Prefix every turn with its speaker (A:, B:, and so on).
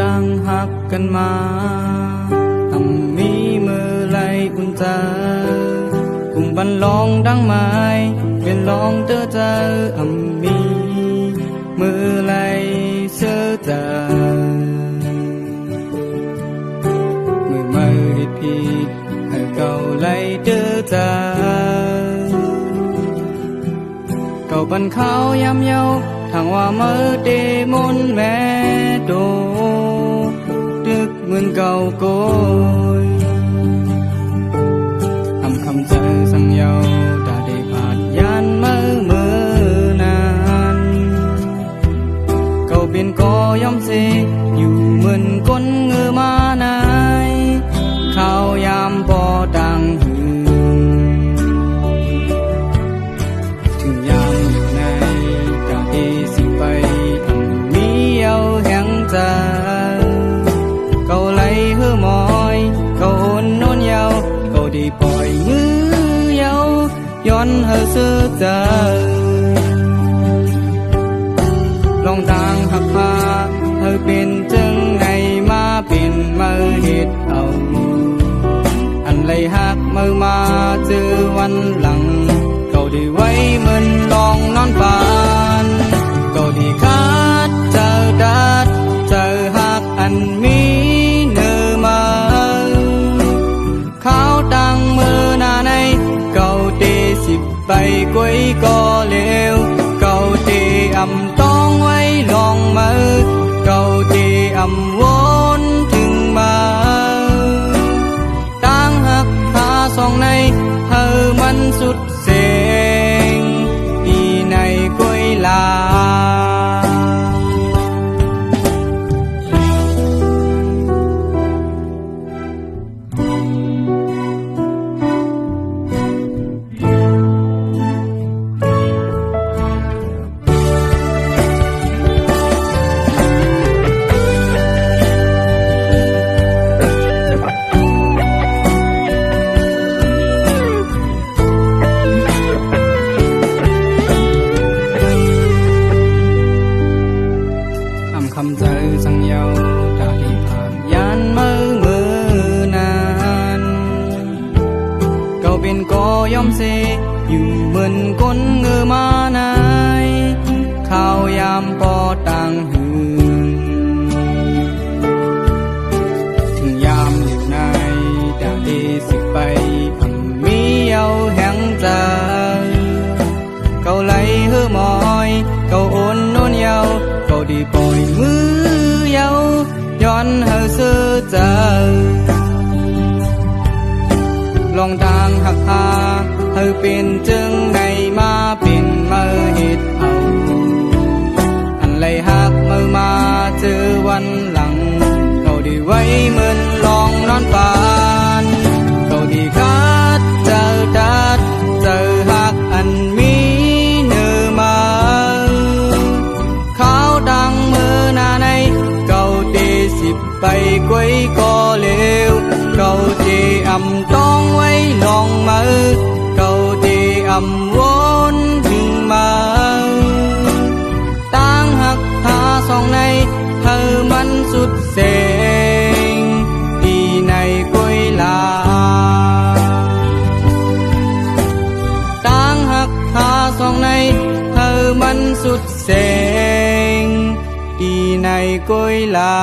A: ตั้งหักกันมามีมือไหลอุ่นใจกุมบันลองดังไม้เป็นลองเตอเจอมีมือไหลเสื้อเจอมือมือผิดให้เก่าไหลเตอเจอเก่าบันเขายำเยาทางว่ามือเดมนแม่โดดึกเหมือนเก่าโกยคำใจสั่งเยาตาได้ผ่านยานมือนานเก่าเป็นก็ยอมเสอยู่เหมือนก้นเงือมานายข้าวยามพอดังหือถึงยามอยู่ในกะดีสิไปมีเอาแห่งใจเก่าไหลเฮือมอยเก่าอ่อนโน้นเยาเก่าดีปล่อยมือเยาย้อนเฮอเสื้อใจลองต่างหักพาเธอเป็นจึงไงมาเป็นมือเหตุเอาอันเลยหักมือมาเจอวันหลังเก่าดีไว้เหมือนลองนอนปานเก่าดีคัดเจอดัดเจอหักอันมีเนื้อมาข้าวตังมือหน้าในเก่าตีสิบใบกวยก็เร็วเก่าตีอำต้องไว้ลองมือเก่าตีอำวนถึงมาตั้งหักพาสองในเธอมันสุดเสียงอีในกวยลาคำใจสั่งเยาตาได้ผ่านยานมือนานเก่าเป็นก็ยอมเสอยู่เหมือนก้นเงือมานายข้าวยามปอต่างหืนถึงยามอยู่ในดาดีสิไปพังมีเอาแห่งใจเก่าไหลเฮือมอยเก่าอ่อนโน้นเยาเก่าดีปล่อยมือเยาย้อนเฮอเสื้อเจอลองทางหักพาเฮอเป็นจึงในมาเป็นมือเหตุเอาอันเลยหักมือมาเจอวันหลังเก่าดีไว้เหมือนลองนอนปานเก่าดีคัดเจอดัดเจอหักอันมีเนื้อมาข้าวดังมือหน้าในเก่าตีสิบไปกวยก็เร็วเก่าตีอำต้องไว้ลองมือเก่าตีอำวนถึงมาตั้งหักพาสองในเธอมันสุดเสียงที่ในกวยลาตั้งหักพาสองในเธอมันสุดเสียงที่ในกวยลา